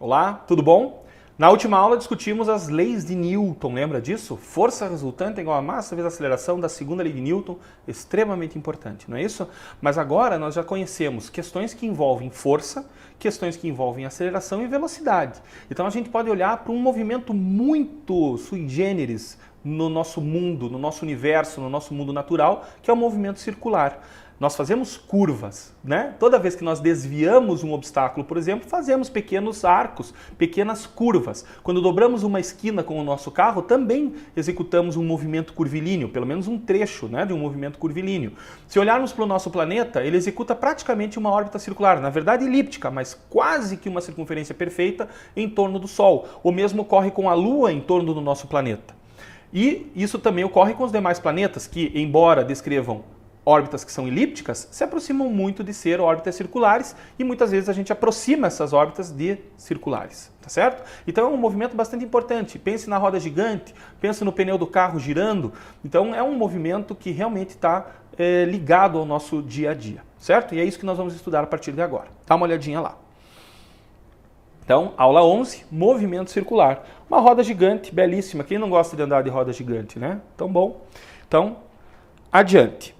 Olá, tudo bom? Na última aula discutimos as leis de Newton, lembra disso? Força resultante é igual a massa vezes a aceleração da segunda lei de Newton, extremamente importante, não é isso? Mas agora nós já conhecemos questões que envolvem força, questões que envolvem aceleração e velocidade. Então a gente pode olhar para um movimento muito sui generis no nosso mundo, no nosso universo, no nosso mundo natural, que é o movimento circular. Nós fazemos curvas, né? Toda vez que nós desviamos um obstáculo, por exemplo, fazemos pequenos arcos, pequenas curvas. Quando dobramos uma esquina com o nosso carro, também executamos um movimento curvilíneo, pelo menos um trecho, né, de um movimento curvilíneo. Se olharmos para o nosso planeta, ele executa praticamente uma órbita circular, na verdade elíptica, mas quase que uma circunferência perfeita em torno do Sol. O mesmo ocorre com a Lua em torno do nosso planeta. E isso também ocorre com os demais planetas, que, embora descrevam órbitas que são elípticas, se aproximam muito de ser órbitas circulares e muitas vezes a gente aproxima essas órbitas de circulares, tá certo? Então é um movimento bastante importante. Pense na roda gigante, pense no pneu do carro girando. Então é um movimento que realmente está ligado ao nosso dia a dia, certo? E é isso que nós vamos estudar a partir de agora. Dá uma olhadinha lá. Então, aula 11, movimento circular. Uma roda gigante, belíssima. Quem não gosta de andar de roda gigante, né? Então, bom. Então, adiante.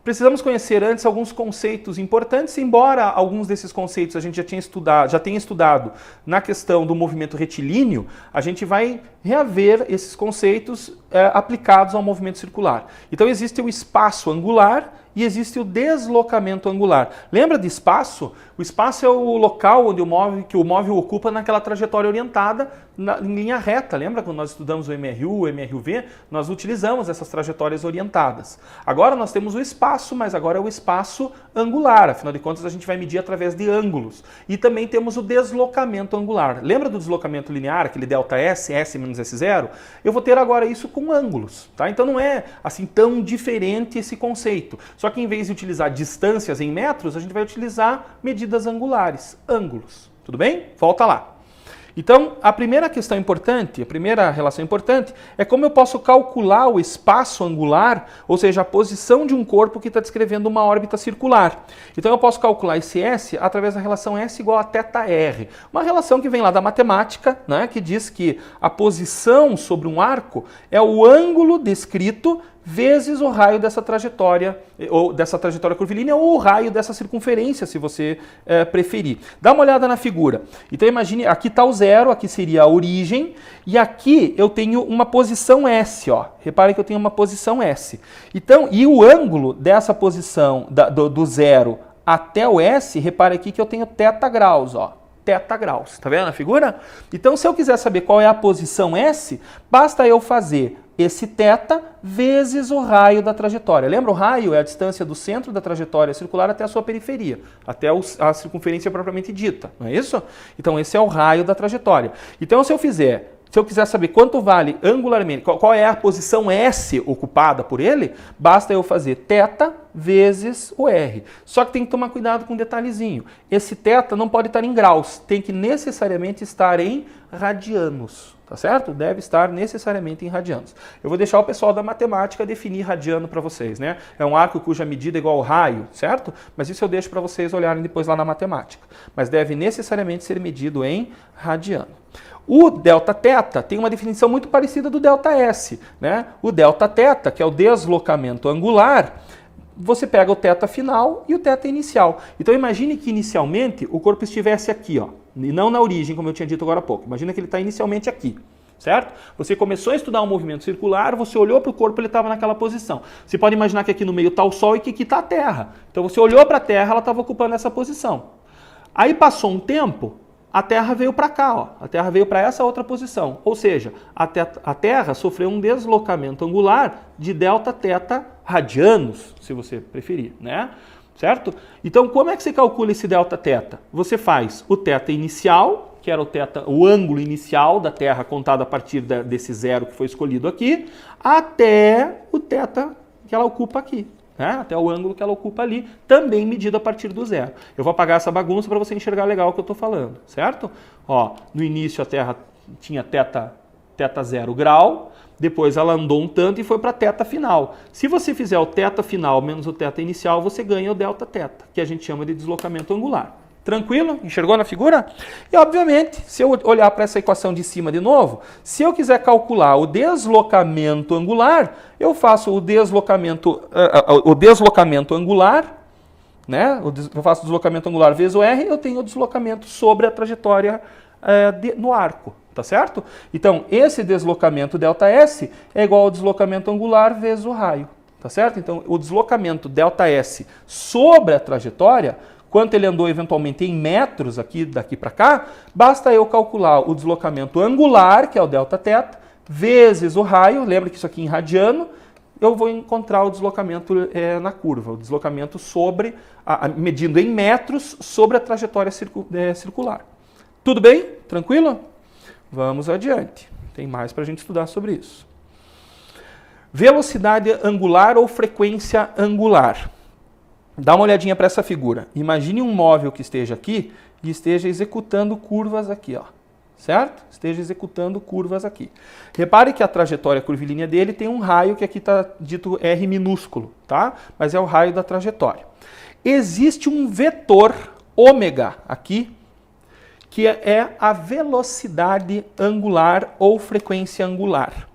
Precisamos conhecer antes alguns conceitos importantes, embora alguns desses conceitos a gente já tenha estudado na questão do movimento retilíneo, a gente vai reaver esses conceitos aplicados ao movimento circular. Então existe o espaço angular e existe o deslocamento angular. Lembra de espaço? O espaço é o local onde o móvel ocupa naquela trajetória orientada em linha reta. Lembra quando nós estudamos o MRU, o MRUV? Nós utilizamos essas trajetórias orientadas. Agora nós temos o espaço, mas agora é o espaço angular. Afinal de contas, a gente vai medir através de ângulos. E também temos o deslocamento angular. Lembra do deslocamento linear, aquele ΔS, S menos S0? Eu vou ter agora isso com ângulos, tá? Então não é assim tão diferente esse conceito. Só que em vez de utilizar distâncias em metros, a gente vai utilizar medidas angulares, ângulos. Tudo bem? Volta lá. Então, a primeira questão importante, a primeira relação importante, é como eu posso calcular o espaço angular, ou seja, a posição de um corpo que está descrevendo uma órbita circular. Então, eu posso calcular esse S através da relação S igual a θr. Uma relação que vem lá da matemática, né, que diz que a posição sobre um arco é o ângulo descrito vezes o raio dessa trajetória, ou dessa trajetória curvilínea, ou o raio dessa circunferência, se você preferir. Dá uma olhada na figura. Então imagine, aqui está o zero, aqui seria a origem, e aqui eu tenho uma posição S, ó. Reparem que eu tenho uma posição S. Então, e o ângulo dessa posição do zero até o S, repare aqui que eu tenho θ graus, ó. θ graus. Tá vendo a figura? Então, se eu quiser saber qual é a posição S, basta eu fazer esse θ vezes o raio da trajetória. Lembra, o raio é a distância do centro da trajetória circular até a sua periferia, até a circunferência propriamente dita, não é isso? Então esse é o raio da trajetória. Então se eu quiser saber quanto vale angularmente, qual é a posição S ocupada por ele, basta eu fazer θ vezes o R. Só que tem que tomar cuidado com um detalhezinho. Esse θ não pode estar em graus, tem que necessariamente estar em radianos. Tá certo? Deve estar necessariamente em radianos. Eu vou deixar o pessoal da matemática definir radiano para vocês, né? É um arco cuja medida é igual ao raio, certo? Mas isso eu deixo para vocês olharem depois lá na matemática. Mas deve necessariamente ser medido em radiano. O Δθ tem uma definição muito parecida do ΔS, né? O Δθ, que é o deslocamento angular, você pega o θ final e o θ inicial. Então imagine que inicialmente o corpo estivesse aqui, ó, e não na origem, como eu tinha dito agora há pouco. Imagina que ele está inicialmente aqui, certo? Você começou a estudar um movimento circular, você olhou para o corpo, ele estava naquela posição. Você pode imaginar que aqui no meio está o Sol e que aqui está a Terra. Então você olhou para a Terra, ela estava ocupando essa posição. Aí passou um tempo, a Terra veio para cá, ó. A Terra veio para essa outra posição. Ou seja, a Terra sofreu um deslocamento angular de Δθ radianos, se você preferir, né? Certo? Então, como é que você calcula esse Δθ? Você faz o θ inicial, que era o ângulo inicial da Terra contado a partir desse zero que foi escolhido aqui, até o θ que ela ocupa aqui. Né? Até o ângulo que ela ocupa ali, também medido a partir do zero. Eu vou apagar essa bagunça para você enxergar legal o que eu estou falando, certo? Ó, no início a Terra tinha θ 0 grau, depois ela andou um tanto e foi para θ final. Se você fizer o θ final menos o θ inicial, você ganha o Δθ, que a gente chama de deslocamento angular. Tranquilo? Enxergou na figura? E, obviamente, se eu olhar para essa equação de cima de novo, se eu quiser calcular o deslocamento angular, eu faço o deslocamento angular, né? Eu faço o deslocamento angular vezes o R, eu tenho o deslocamento sobre a trajetória no arco, tá certo? Então, esse deslocamento ΔS é igual ao deslocamento angular vezes o raio, tá certo? Então, o deslocamento ΔS sobre a trajetória, quanto ele andou eventualmente em metros daqui para cá, basta eu calcular o deslocamento angular, que é o Δθ, vezes o raio, lembra que isso aqui em radiano, eu vou encontrar o deslocamento na curva, o deslocamento medindo em metros sobre a trajetória circular. Tudo bem? Tranquilo? Vamos adiante. Tem mais para a gente estudar sobre isso. Velocidade angular ou frequência angular. Dá uma olhadinha para essa figura. Imagine um móvel que esteja aqui e esteja executando curvas aqui, ó. Certo? Esteja executando curvas aqui. Repare que a trajetória curvilínea dele tem um raio que aqui está dito R minúsculo, tá? Mas é o raio da trajetória. Existe um vetor ômega aqui, que é a velocidade angular ou frequência angular.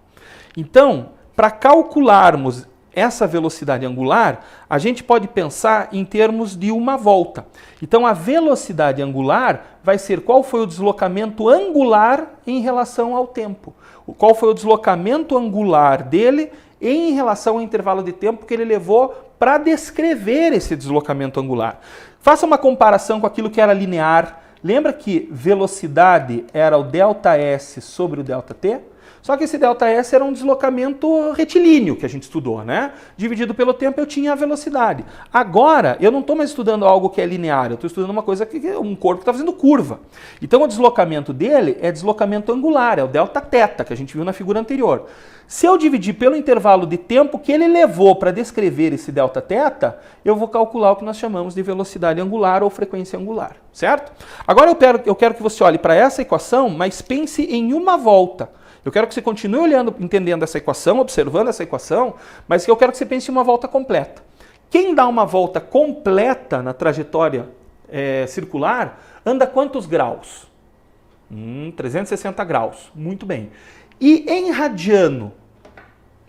Então, para calcularmos essa velocidade angular, a gente pode pensar em termos de uma volta. Então, a velocidade angular vai ser qual foi o deslocamento angular em relação ao tempo. Qual foi o deslocamento angular dele em relação ao intervalo de tempo que ele levou para descrever esse deslocamento angular. Faça uma comparação com aquilo que era linear. Lembra que velocidade era o ΔS sobre o ΔT? Só que esse ΔS era um deslocamento retilíneo que a gente estudou, né? Dividido pelo tempo eu tinha a velocidade. Agora, eu não estou mais estudando algo que é linear, eu estou estudando uma coisa que é um corpo que está fazendo curva. Então o deslocamento dele é deslocamento angular, é o Δθ, que a gente viu na figura anterior. Se eu dividir pelo intervalo de tempo que ele levou para descrever esse Δθ, eu vou calcular o que nós chamamos de velocidade angular ou frequência angular, certo? Agora eu quero que você olhe para essa equação, mas pense em uma volta. Eu quero que você continue olhando, entendendo essa equação, observando essa equação, mas eu quero que você pense em uma volta completa. Quem dá uma volta completa na trajetória circular, anda quantos graus? 360 graus. Muito bem. E em radiano?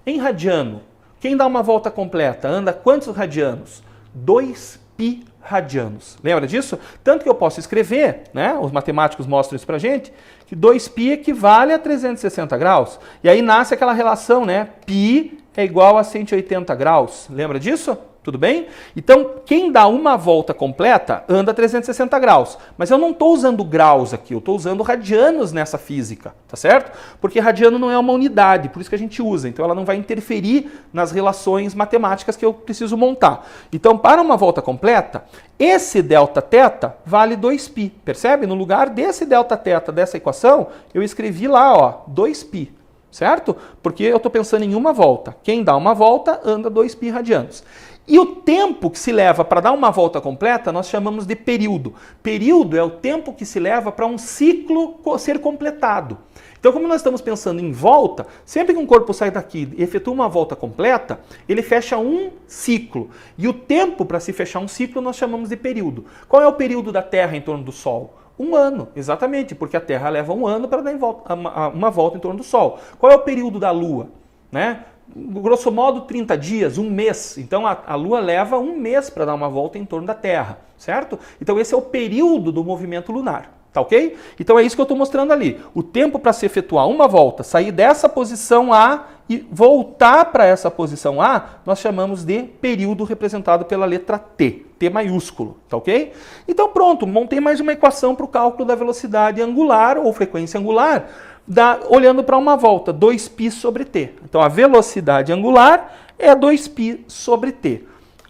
Em radiano, quem dá uma volta completa, anda quantos radianos? 2π radianos. Lembra disso? Tanto que eu posso escrever, né? Os matemáticos mostram isso pra gente, que 2π equivale a 360 graus. E aí nasce aquela relação, né? Π é igual a 180 graus. Lembra disso? Tudo bem? Então, quem dá uma volta completa anda 360 graus. Mas eu não estou usando graus aqui, eu estou usando radianos nessa física, tá certo? Porque radiano não é uma unidade, por isso que a gente usa. Então, ela não vai interferir nas relações matemáticas que eu preciso montar. Então, para uma volta completa, esse Δθ vale 2π, percebe? No lugar desse Δθ dessa equação, eu escrevi lá, ó, 2π. Certo? Porque eu estou pensando em uma volta. Quem dá uma volta anda 2π radianos. E o tempo que se leva para dar uma volta completa, nós chamamos de período. Período é o tempo que se leva para um ciclo ser completado. Então, como nós estamos pensando em volta, sempre que um corpo sai daqui e efetua uma volta completa, ele fecha um ciclo. E o tempo para se fechar um ciclo nós chamamos de período. Qual é o período da Terra em torno do Sol? 1 ano, exatamente, porque a Terra leva 1 ano para dar uma volta em torno do Sol. Qual é o período da Lua? Né? Grosso modo, 30 dias, 1 mês. Então, a Lua leva 1 mês para dar uma volta em torno da Terra, certo? Então, esse é o período do movimento lunar, tá ok? Então, é isso que eu estou mostrando ali. O tempo para se efetuar uma volta, sair dessa posição A e voltar para essa posição A, nós chamamos de período representado pela letra T, T maiúsculo, tá ok? Então, pronto, montei mais uma equação para o cálculo da velocidade angular ou frequência angular, olhando para uma volta, 2π sobre t. Então, a velocidade angular é 2π sobre t.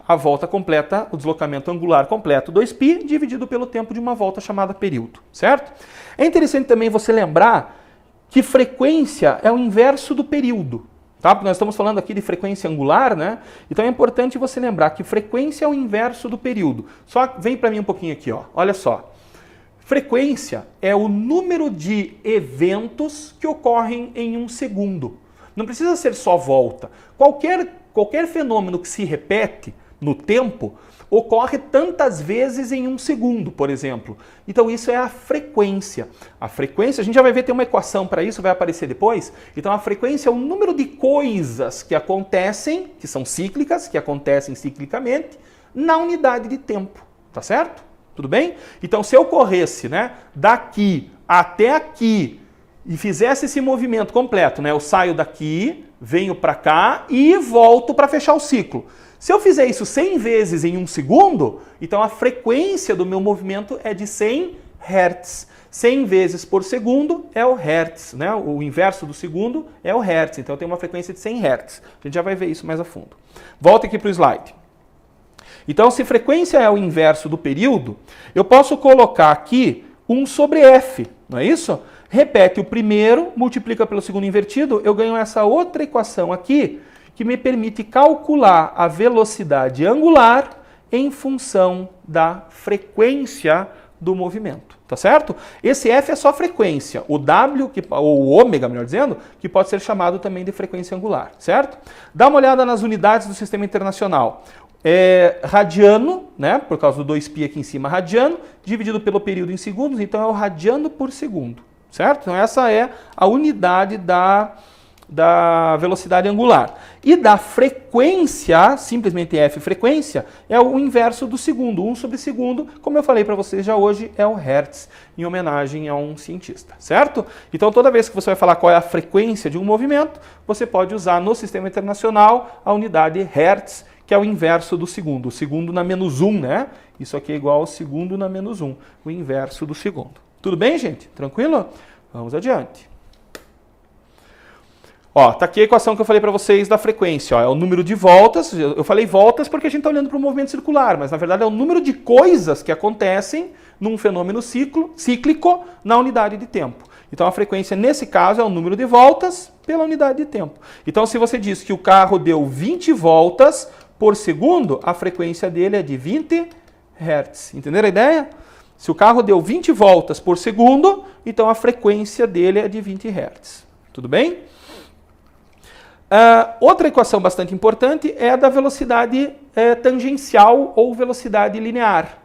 A volta completa, o deslocamento angular completo, 2π, dividido pelo tempo de uma volta chamada período, certo? É interessante também você lembrar que frequência é o inverso do período, tá? Porque nós estamos falando aqui de frequência angular, né? Então, é importante você lembrar que frequência é o inverso do período. Só vem para mim um pouquinho aqui, ó. Olha só. Frequência é o número de eventos que ocorrem em um segundo. Não precisa ser só volta. Qualquer fenômeno que se repete no tempo ocorre tantas vezes em um segundo, por exemplo. Então isso é a frequência. A frequência, a gente já vai ver, tem uma equação para isso, vai aparecer depois. Então a frequência é o número de coisas que acontecem, que são cíclicas, que acontecem ciclicamente, na unidade de tempo. Tá certo? Tudo bem? Então se eu corresse, né, daqui até aqui e fizesse esse movimento completo, né, eu saio daqui, venho para cá e volto para fechar o ciclo. Se eu fizer isso 100 vezes em um segundo, então a frequência do meu movimento é de 100 Hz. 100 vezes por segundo é o Hertz, né? O inverso do segundo é o Hertz. Então eu tenho uma frequência de 100 Hz. A gente já vai ver isso mais a fundo. Volta aqui para o slide. Então, se frequência é o inverso do período, eu posso colocar aqui 1 sobre f, não é isso? Repete o primeiro, multiplica pelo segundo invertido, eu ganho essa outra equação aqui, que me permite calcular a velocidade angular em função da frequência do movimento, tá certo? Esse F é só frequência, o W, ou o ômega, melhor dizendo, que pode ser chamado também de frequência angular, certo? Dá uma olhada nas unidades do sistema internacional. Radiano, né, por causa do 2π aqui em cima, radiano, dividido pelo período em segundos, então é o radiano por segundo, certo? Então essa é a unidade da velocidade angular. E da frequência, simplesmente F frequência, é o inverso do segundo. 1 sobre segundo, como eu falei para vocês já hoje, é o Hertz, em homenagem a um cientista, certo? Então toda vez que você vai falar qual é a frequência de um movimento, você pode usar no sistema internacional a unidade Hertz, que é o inverso do segundo. O segundo na menos 1, né? Isso aqui é igual ao segundo na menos 1, o inverso do segundo. Tudo bem, gente? Tranquilo? Vamos adiante. Ó, tá aqui a equação que eu falei para vocês da frequência. Ó, é o número de voltas. Eu falei voltas porque a gente está olhando para o movimento circular, mas na verdade é o número de coisas que acontecem num fenômeno cíclico na unidade de tempo. Então a frequência nesse caso é o número de voltas pela unidade de tempo. Então se você diz que o carro deu 20 voltas por segundo, a frequência dele é de 20 Hz. Entenderam a ideia? Se o carro deu 20 voltas por segundo, então a frequência dele é de 20 Hz. Tudo bem? Outra equação bastante importante é a da velocidade tangencial ou velocidade linear.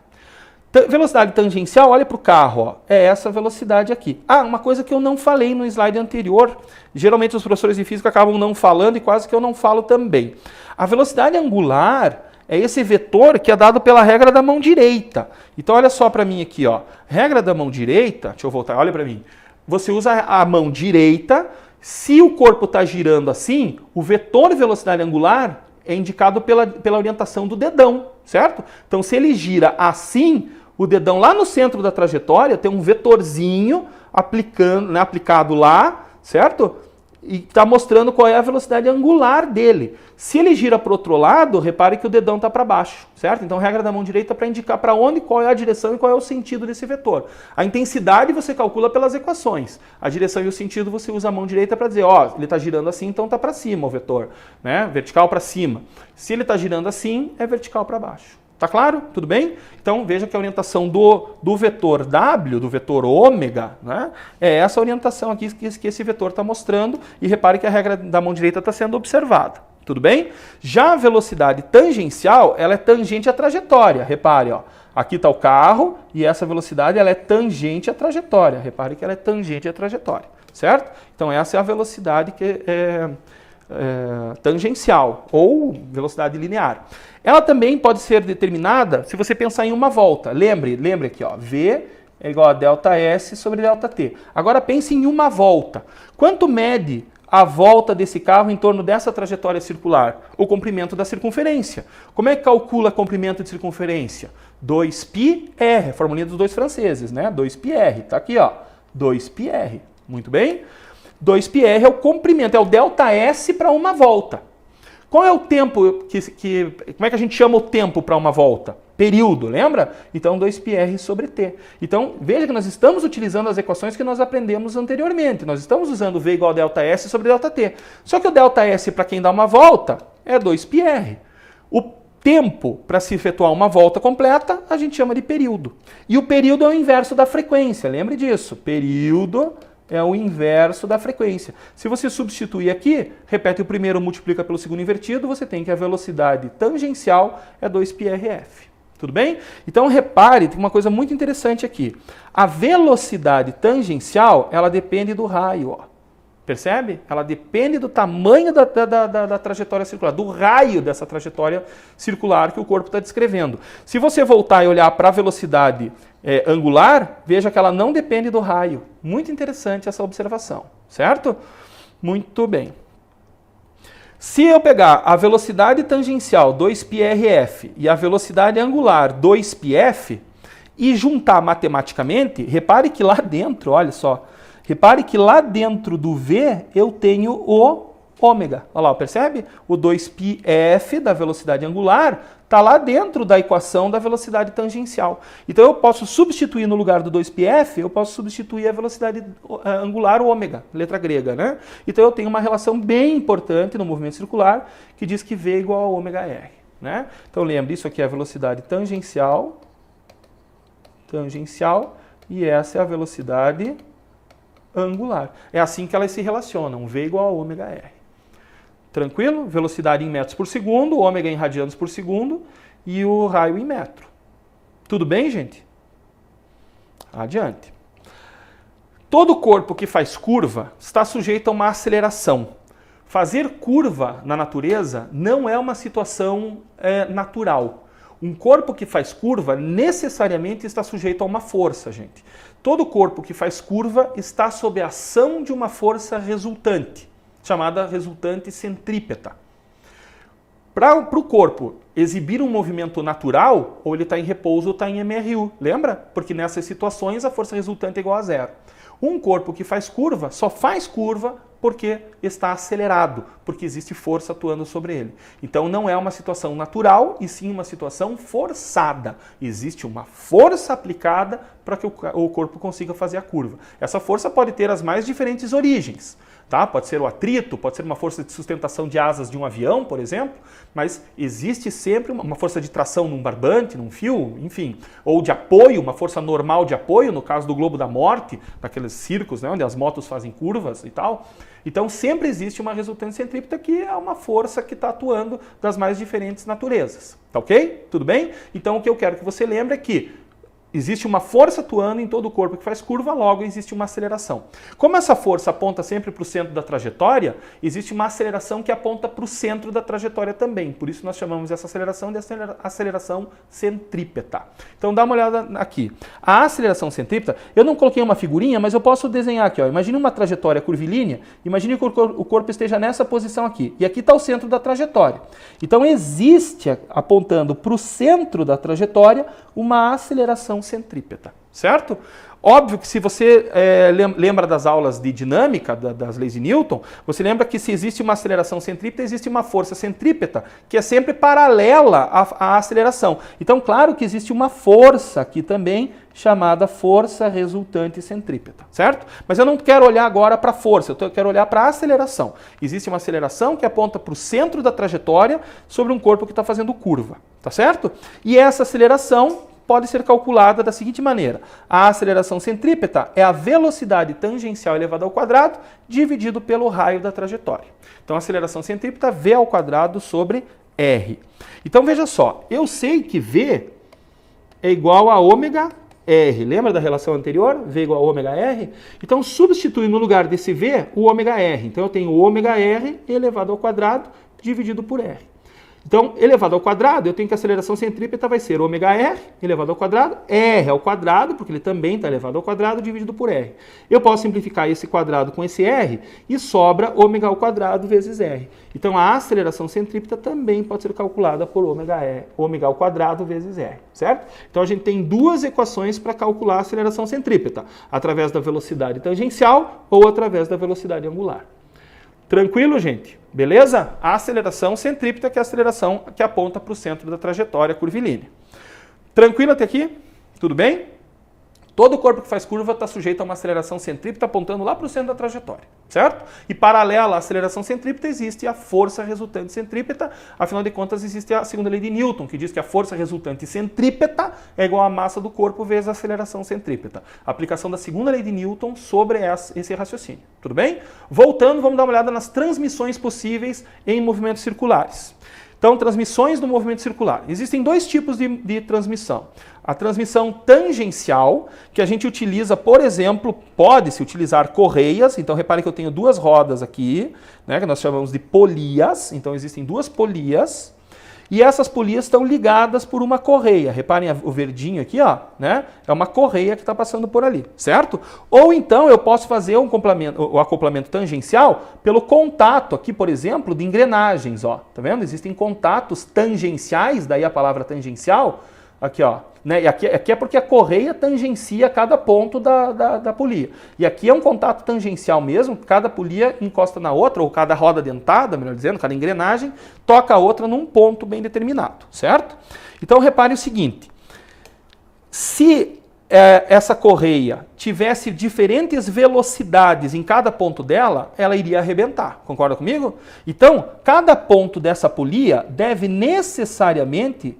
Velocidade tangencial, olha para o carro, ó, é essa velocidade aqui. Uma coisa que eu não falei no slide anterior, geralmente os professores de física acabam não falando e quase que eu não falo também. A velocidade angular é esse vetor que é dado pela regra da mão direita. Então olha só para mim aqui, ó, regra da mão direita, deixa eu voltar, olha para mim. Você usa a mão direita. Se o corpo está girando assim, o vetor velocidade angular é indicado pela orientação do dedão, certo? Então, se ele gira assim, o dedão lá no centro da trajetória tem um vetorzinho aplicado lá, certo? E está mostrando qual é a velocidade angular dele. Se ele gira para o outro lado, repare que o dedão está para baixo, certo? Então, regra da mão direita para indicar para onde, qual é a direção e qual é o sentido desse vetor. A intensidade você calcula pelas equações. A direção e o sentido você usa a mão direita para dizer, ó, ele está girando assim, então está para cima o vetor, né? Vertical para cima. Se ele está girando assim, é vertical para baixo. Tá claro? Tudo bem? Então veja que a orientação do vetor W, do vetor ômega, né, é essa orientação aqui que esse vetor está mostrando, e repare que a regra da mão direita está sendo observada. Tudo bem? Já a velocidade tangencial, ela é tangente à trajetória. Repare, ó, aqui está o carro e essa velocidade ela é tangente à trajetória. Repare que ela é tangente à trajetória, certo? Então essa é a velocidade que tangencial ou velocidade linear. Ela também pode ser determinada se você pensar em uma volta. Lembre aqui, ó, V é igual a delta S sobre delta T. Agora pense em uma volta. Quanto mede a volta desse carro em torno dessa trajetória circular? O comprimento da circunferência. Como é que calcula comprimento de circunferência? 2πr, a formulinha dos dois franceses, né? 2πr, tá aqui, ó, 2πr. Muito bem? 2πr é o comprimento, é o delta S para uma volta. Qual é o tempo como é que a gente chama o tempo para uma volta? Período, lembra? Então 2πr sobre t. Então veja que nós estamos utilizando as equações que nós aprendemos anteriormente. Nós estamos usando V igual a delta S sobre delta t. Só que o delta S para quem dá uma volta é 2πr. O tempo para se efetuar uma volta completa a gente chama de período. E o período é o inverso da frequência, lembre disso. Período é o inverso da frequência. Se você substituir aqui, repete o primeiro, multiplica pelo segundo invertido, você tem que a velocidade tangencial é 2πrf. Tudo bem? Então repare, tem uma coisa muito interessante aqui. A velocidade tangencial, ela depende do raio, ó. Percebe? Ela depende do tamanho da trajetória circular, do raio dessa trajetória circular que o corpo está descrevendo. Se você voltar e olhar para a velocidade angular, veja que ela não depende do raio. Muito interessante essa observação, certo? Muito bem. Se eu pegar a velocidade tangencial 2πrf e a velocidade angular 2πf e juntar matematicamente, repare que lá dentro, olha só, repare que lá dentro do V eu tenho o ômega. Olha lá, percebe? O 2πf da velocidade angular está lá dentro da equação da velocidade tangencial. Então eu posso substituir no lugar do 2πf, eu posso substituir a velocidade angular ômega, letra grega, né? Então eu tenho uma relação bem importante no movimento circular que diz que V é igual a ômega R, né? Então lembre, isso aqui é a velocidade tangencial, e essa é a velocidade angular. É assim que elas se relacionam, V igual a ômega R. Tranquilo? Velocidade em metros por segundo, ômega em radianos por segundo e o raio em metro. Tudo bem, gente? Adiante. Todo corpo que faz curva está sujeito a uma aceleração. Fazer curva na natureza não é uma situação natural. Um corpo que faz curva necessariamente está sujeito a uma força, gente. Todo corpo que faz curva está sob a ação de uma força resultante, chamada resultante centrípeta. Para o corpo exibir um movimento natural, ou ele está em repouso ou está em MRU, lembra? Porque nessas situações a força resultante é igual a zero. Um corpo que faz curva só faz curva porque está acelerado, porque existe força atuando sobre ele. Então não é uma situação natural, e sim uma situação forçada. Existe uma força aplicada para que o corpo consiga fazer a curva. Essa força pode ter as mais diferentes origens. Tá? Pode ser o atrito, pode ser uma força de sustentação de asas de um avião, por exemplo, mas existe sempre uma força de tração num barbante, num fio, enfim, ou de apoio, uma força normal de apoio, no caso do globo da morte, naqueles circos, né, onde as motos fazem curvas e tal. Então sempre existe uma resultante centrípeta que é uma força que está atuando das mais diferentes naturezas. Tá ok? Tudo bem? Então o que eu quero que você lembre é que existe uma força atuando em todo o corpo que faz curva, logo existe uma aceleração. Como essa força aponta sempre para o centro da trajetória, existe uma aceleração que aponta para o centro da trajetória também. Por isso nós chamamos essa aceleração de aceleração centrípeta. Então dá uma olhada aqui. A aceleração centrípeta, eu não coloquei uma figurinha, mas eu posso desenhar aqui. Ó. Imagine uma trajetória curvilínea, imagine que o corpo esteja nessa posição aqui. E aqui está o centro da trajetória. Então existe, apontando para o centro da trajetória, uma aceleração centrípeta, certo? Óbvio que se você lembra das aulas de dinâmica, das leis de Newton, você lembra que se existe uma aceleração centrípeta, existe uma força centrípeta, que é sempre paralela à aceleração. Então, claro que existe uma força aqui também, chamada força resultante centrípeta, certo? Mas eu não quero olhar agora para a força, eu quero olhar para a aceleração. Existe uma aceleração que aponta para o centro da trajetória sobre um corpo que está fazendo curva, tá certo? E essa aceleração pode ser calculada da seguinte maneira. A aceleração centrípeta é a velocidade tangencial elevada ao quadrado dividido pelo raio da trajetória. Então, a aceleração centrípeta V ao quadrado sobre R. Então, veja só, eu sei que V é igual a ômega R. Lembra da relação anterior? V igual a ômega R? Então, substitui no lugar desse V o ômega R. Então, eu tenho ômega R elevado ao quadrado dividido por R. Então, elevado ao quadrado, eu tenho que a aceleração centrípeta vai ser ômega R elevado ao quadrado, R ao quadrado, porque ele também está elevado ao quadrado, dividido por R. Eu posso simplificar esse quadrado com esse R e sobra ômega ao quadrado vezes R. Então, a aceleração centrípeta também pode ser calculada por ômega ao quadrado vezes R, certo? Então, a gente tem duas equações para calcular a aceleração centrípeta, através da velocidade tangencial ou através da velocidade angular. Tranquilo, gente? Beleza? A aceleração centrípeta, que é a aceleração que aponta para o centro da trajetória curvilínea. Tranquilo até aqui? Tudo bem? Todo corpo que faz curva está sujeito a uma aceleração centrípeta apontando lá para o centro da trajetória, certo? E paralela à aceleração centrípeta existe a força resultante centrípeta, afinal de contas existe a segunda lei de Newton, que diz que a força resultante centrípeta é igual à massa do corpo vezes a aceleração centrípeta. A aplicação da segunda lei de Newton sobre esse raciocínio, tudo bem? Voltando, vamos dar uma olhada nas transmissões possíveis em movimentos circulares. Então, transmissões do movimento circular. Existem dois tipos de transmissão. A transmissão tangencial, que a gente utiliza, por exemplo, pode-se utilizar correias. Então, repare que eu tenho duas rodas aqui, né, que nós chamamos de polias. Então, existem duas polias. E essas polias estão ligadas por uma correia. Reparem o verdinho aqui, ó, né? É uma correia que está passando por ali, certo? Ou então eu posso fazer o acoplamento tangencial pelo contato aqui, por exemplo, de engrenagens, ó. Tá vendo? Existem contatos tangenciais, daí a palavra tangencial, aqui, ó. Né? E aqui é porque a correia tangencia cada ponto da polia. E aqui é um contato tangencial mesmo, cada polia encosta na outra, ou cada roda dentada, melhor dizendo, cada engrenagem, toca a outra num ponto bem determinado, certo? Então repare o seguinte, se essa correia tivesse diferentes velocidades em cada ponto dela, ela iria arrebentar, concorda comigo? Então, cada ponto dessa polia deve necessariamente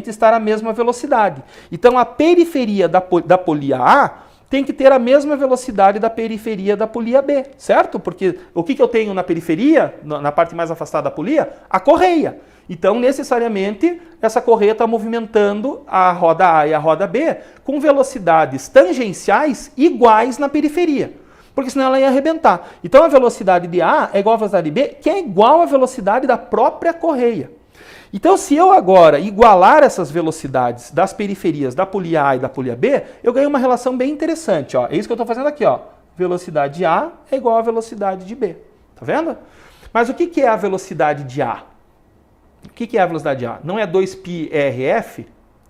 estar à mesma velocidade. Então, a periferia da polia A tem que ter a mesma velocidade da periferia da polia B, certo? Porque o que eu tenho na periferia, na parte mais afastada da polia? A correia. Então, necessariamente, essa correia está movimentando a roda A e a roda B com velocidades tangenciais iguais na periferia. Porque senão ela ia arrebentar. Então, a velocidade de A é igual à velocidade de B, que é igual à velocidade da própria correia. Então, se eu agora igualar essas velocidades das periferias da polia A e da polia B, eu ganho uma relação bem interessante. Ó. É isso que eu estou fazendo aqui. Ó. Velocidade de A é igual à velocidade de B. Tá vendo? Mas o que é a velocidade de A? O que é a velocidade de A? Não é 2πrf?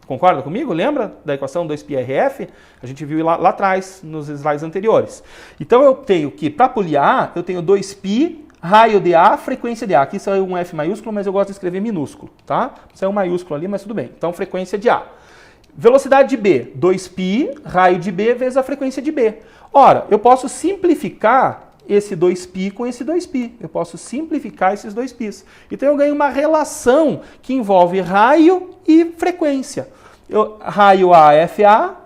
Concorda comigo? Lembra da equação 2πrf? A gente viu lá atrás, nos slides anteriores. Então, eu tenho que, para a polia A, eu tenho 2π raio de A, frequência de A. Aqui saiu um F maiúsculo, mas eu gosto de escrever minúsculo, tá? Saiu um maiúsculo ali, mas tudo bem. Então, frequência de A. Velocidade de B, 2π, raio de B, vezes a frequência de B. Ora, eu posso simplificar esse 2π com esse 2π. Eu posso simplificar esses 2πs. Então, eu ganho uma relação que envolve raio e frequência. Raio AFA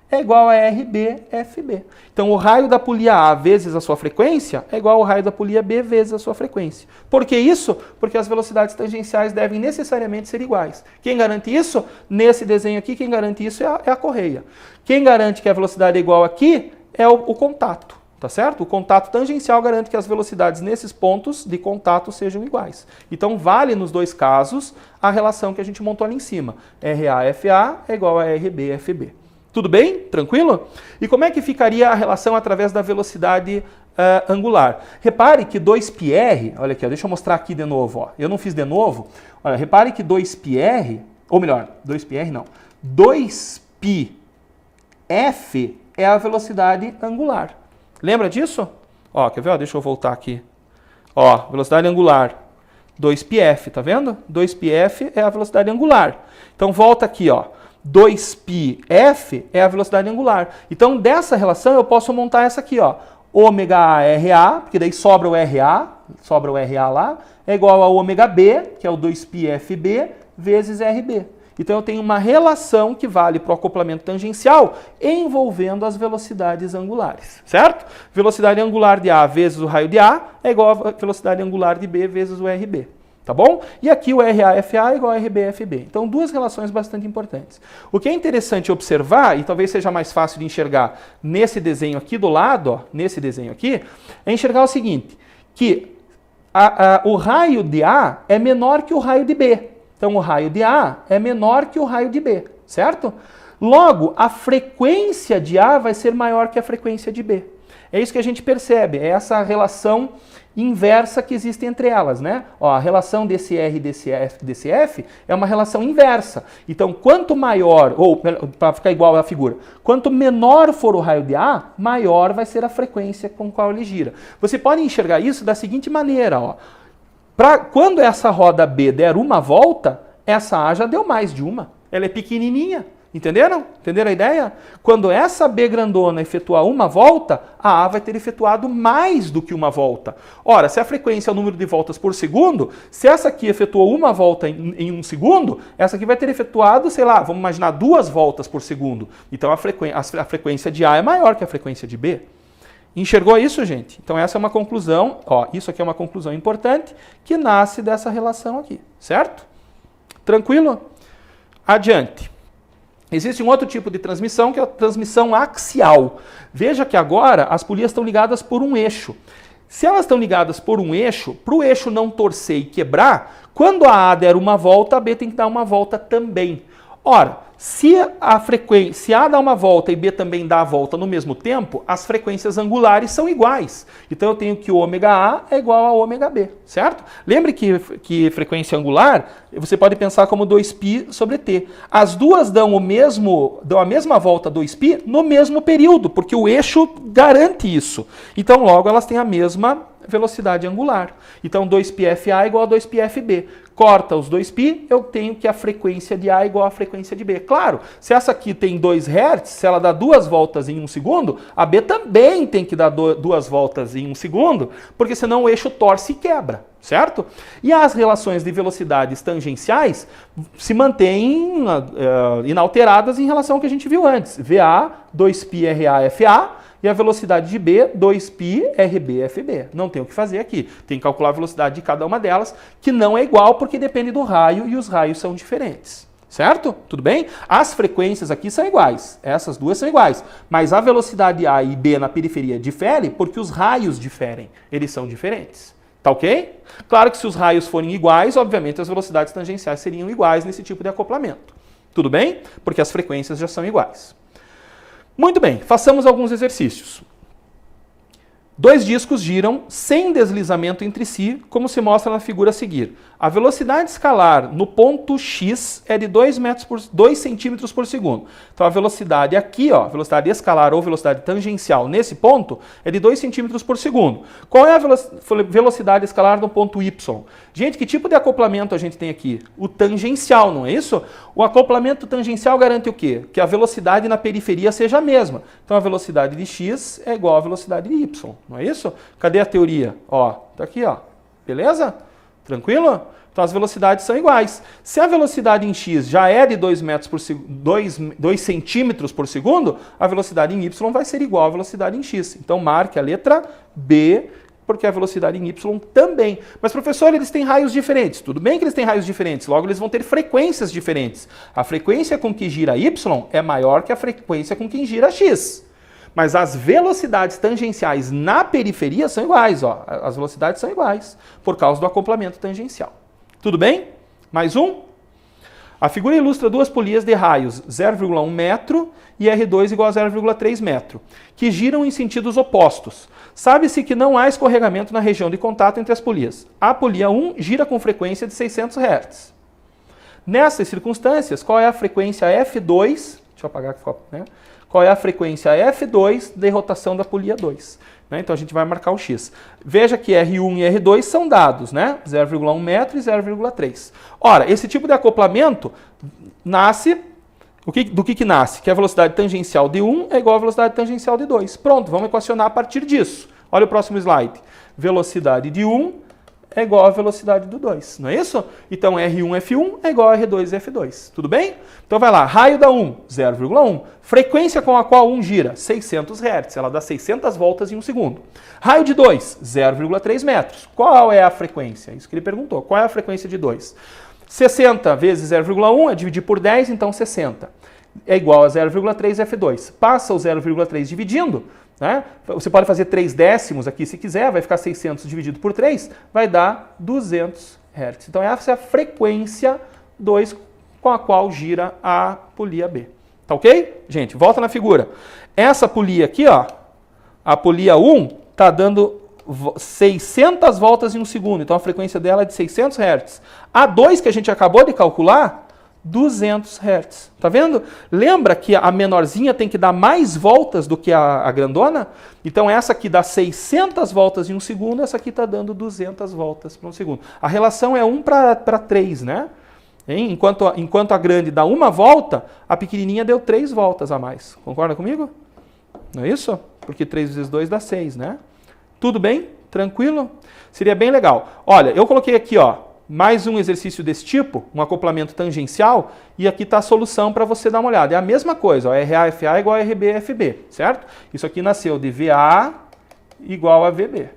é igual a RB/FB. Então, o raio da polia A vezes a sua frequência é igual ao raio da polia B vezes a sua frequência. Por que isso? Porque as velocidades tangenciais devem necessariamente ser iguais. Quem garante isso? Nesse desenho aqui, quem garante isso é a correia. Quem garante que a velocidade é igual aqui é o contato, tá certo? O contato tangencial garante que as velocidades nesses pontos de contato sejam iguais. Então, vale nos dois casos a relação que a gente montou ali em cima. RAFA é igual a RB/FB. Tudo bem? Tranquilo? E como é que ficaria a relação através da velocidade angular? Repare que 2πr, olha aqui, ó, deixa eu mostrar aqui de novo. Ó. Eu não fiz de novo. Olha, repare que 2πr, ou melhor, 2πr não, 2πf é a velocidade angular. Lembra disso? Ó, quer ver? Ó, deixa eu voltar aqui. Ó, velocidade angular, 2πf, tá vendo? 2πf é a velocidade angular. Então, volta aqui, ó. 2πf é a velocidade angular. Então, dessa relação, eu posso montar essa aqui, ó. Ômega A RA, porque daí sobra o RA lá, é igual a ômega B, que é o 2πfB, vezes RB. Então, eu tenho uma relação que vale para o acoplamento tangencial envolvendo as velocidades angulares, certo? Velocidade angular de A vezes o raio de A é igual a velocidade angular de B vezes o RB. Tá bom? E aqui o RAFA é igual a RBFB. Então, duas relações bastante importantes. O que é interessante observar, e talvez seja mais fácil de enxergar nesse desenho aqui do lado, ó, nesse desenho aqui, é enxergar o seguinte, que o raio de A é menor que o raio de B. Então, o raio de A é menor que o raio de B, certo? Logo, a frequência de A vai ser maior que a frequência de B. É isso que a gente percebe, é essa relação inversa que existe entre elas, né? Ó, a relação desse R e desse F é uma relação inversa. Então, quanto maior, ou para ficar igual à figura, quanto menor for o raio de A, maior vai ser a frequência com qual ele gira. Você pode enxergar isso da seguinte maneira, ó. Quando essa roda B der uma volta, essa A já deu mais de uma. Ela é pequenininha. Entenderam? Entenderam a ideia? Quando essa B grandona efetuar uma volta, a A vai ter efetuado mais do que uma volta. Ora, se a frequência é o número de voltas por segundo, se essa aqui efetuou uma volta em um segundo, essa aqui vai ter efetuado, sei lá, vamos imaginar 2 voltas por segundo. Então a frequência de A é maior que a frequência de B. Enxergou isso, gente? Então essa é uma conclusão, ó, isso aqui é uma conclusão importante que nasce dessa relação aqui, certo? Tranquilo? Adiante. Existe um outro tipo de transmissão, que é a transmissão axial. Veja que agora as polias estão ligadas por um eixo. Se elas estão ligadas por um eixo, para o eixo não torcer e quebrar, quando a A der uma volta, a B tem que dar uma volta também. Ora, se A dá uma volta e B também dá a volta no mesmo tempo, as frequências angulares são iguais. Então eu tenho que o ômega A é igual a ômega B, certo? Lembre que frequência angular, você pode pensar como 2π sobre t. As duas dão a mesma volta 2π no mesmo período, porque o eixo garante isso. Então logo elas têm a mesma velocidade angular. Então 2πFA é igual a 2πFB. Corta os 2π, eu tenho que a frequência de A é igual à frequência de B. Claro, se essa aqui tem 2 Hz, se ela dá 2 voltas em 1 segundo, a B também tem que dar 2 voltas em 1 segundo, porque senão o eixo torce e quebra, certo? E as relações de velocidades tangenciais se mantêm inalteradas em relação ao que a gente viu antes. VA, 2πRA-FA, e a velocidade de B, 2πRB-FB. Não tem o que fazer aqui. Tem que calcular a velocidade de cada uma delas, que não é igual porque depende do raio e os raios são diferentes. Certo? Tudo bem? As frequências aqui são iguais. Essas duas são iguais. Mas a velocidade A e B na periferia difere porque os raios diferem. Eles são diferentes. Tá ok? Claro que se os raios forem iguais, obviamente as velocidades tangenciais seriam iguais nesse tipo de acoplamento. Tudo bem? Porque as frequências já são iguais. Muito bem, façamos alguns exercícios. 2 discos giram sem deslizamento entre si, como se mostra na figura a seguir. A velocidade escalar no ponto X é de 2 centímetros por segundo. Então a velocidade aqui, ó, velocidade escalar ou velocidade tangencial nesse ponto é de 2 centímetros por segundo. Qual é a velocidade escalar no ponto Y? Gente, que tipo de acoplamento a gente tem aqui? O tangencial, não é isso? O acoplamento tangencial garante o quê? Que a velocidade na periferia seja a mesma. Então a velocidade de X é igual à velocidade de Y. Não é isso? Cadê a teoria? Ó, tá aqui, ó. Beleza? Tranquilo? Então as velocidades são iguais. Se a velocidade em x já é de 2 centímetros por segundo, a velocidade em y vai ser igual à velocidade em x. Então marque a letra B, porque a velocidade em y também. Mas professor, eles têm raios diferentes. Tudo bem que eles têm raios diferentes, logo eles vão ter frequências diferentes. A frequência com que gira y é maior que a frequência com que gira x. Mas as velocidades tangenciais na periferia são iguais, ó. As velocidades são iguais, por causa do acoplamento tangencial. Tudo bem? Mais um? A figura ilustra 2 polias de raios 0,1 metro e R2 igual a 0,3 metro, que giram em sentidos opostos. Sabe-se que não há escorregamento na região de contato entre as polias. A polia 1 gira com frequência de 600 Hz. Nessas circunstâncias, qual é a frequência F2? Deixa eu apagar aqui, né? Qual é a frequência F2 de rotação da polia 2? Né? Então a gente vai marcar o X. Veja que R1 e R2 são dados, né? 0,1 metro e 0,3. Ora, esse tipo de acoplamento nasce... Do que nasce? Que a velocidade tangencial de 1 é igual à velocidade tangencial de 2. Pronto, vamos equacionar a partir disso. Olha o próximo slide. Velocidade de 1 é igual à velocidade do 2, não é isso? Então R1F1 é igual a R2F2, tudo bem? Então vai lá, raio da 1, 0,1. Frequência com a qual 1 gira, 600 Hz, ela dá 600 voltas em 1 segundo. Raio de 2, 0,3 metros. Qual é a frequência? Isso que ele perguntou, qual é a frequência de 2? 60 vezes 0,1 é dividir por 10, então 60. É igual a 0,3 F2. Passa o 0,3 dividindo, né? Você pode fazer 3 décimos aqui se quiser, vai ficar 600 dividido por 3, vai dar 200 Hz. Então essa é a frequência 2 com a qual gira a polia B. Tá ok? Gente, volta na figura. Essa polia aqui, ó, a polia 1 está dando 600 voltas em 1 segundo, então a frequência dela é de 600 Hz. A 2 que a gente acabou de calcular, 200 Hz. Tá vendo? Lembra que a menorzinha tem que dar mais voltas do que a grandona? Então essa aqui dá 600 voltas em 1 segundo, essa aqui está dando 200 voltas por 1 segundo. A relação é 1 para 3, né? Enquanto a grande dá 1 volta, a pequenininha deu 3 voltas a mais. Concorda comigo? Não é isso? Porque 3 vezes 2 dá 6, né? Tudo bem? Tranquilo? Seria bem legal. Olha, eu coloquei aqui, ó, mais um exercício desse tipo, um acoplamento tangencial, e aqui está a solução para você dar uma olhada. É a mesma coisa, ó, RA-FA igual a RB-FB, certo? Isso aqui nasceu de VA igual a VB.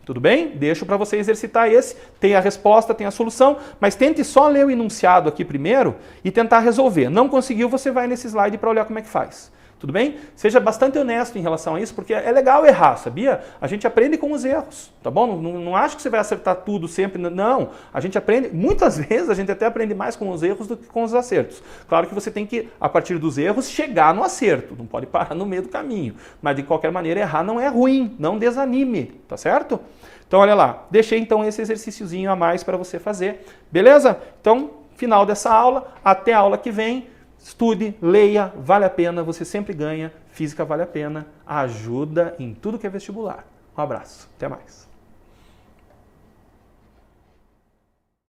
Tudo bem? Deixo para você exercitar esse, tem a resposta, tem a solução, mas tente só ler o enunciado aqui primeiro e tentar resolver. Não conseguiu, você vai nesse slide para olhar como é que faz. Tudo bem? Seja bastante honesto em relação a isso, porque é legal errar, sabia? A gente aprende com os erros, tá bom? Não acho que você vai acertar tudo sempre, não. A gente aprende, muitas vezes a gente até aprende mais com os erros do que com os acertos. Claro que você tem que, a partir dos erros, chegar no acerto, não pode parar no meio do caminho. Mas de qualquer maneira, errar não é ruim, não desanime, tá certo? Então olha lá, deixei então esse exercíciozinho a mais para você fazer, beleza? Então, final dessa aula, até a aula que vem. Estude, leia, vale a pena, você sempre ganha, física vale a pena, ajuda em tudo que é vestibular. Um abraço, até mais.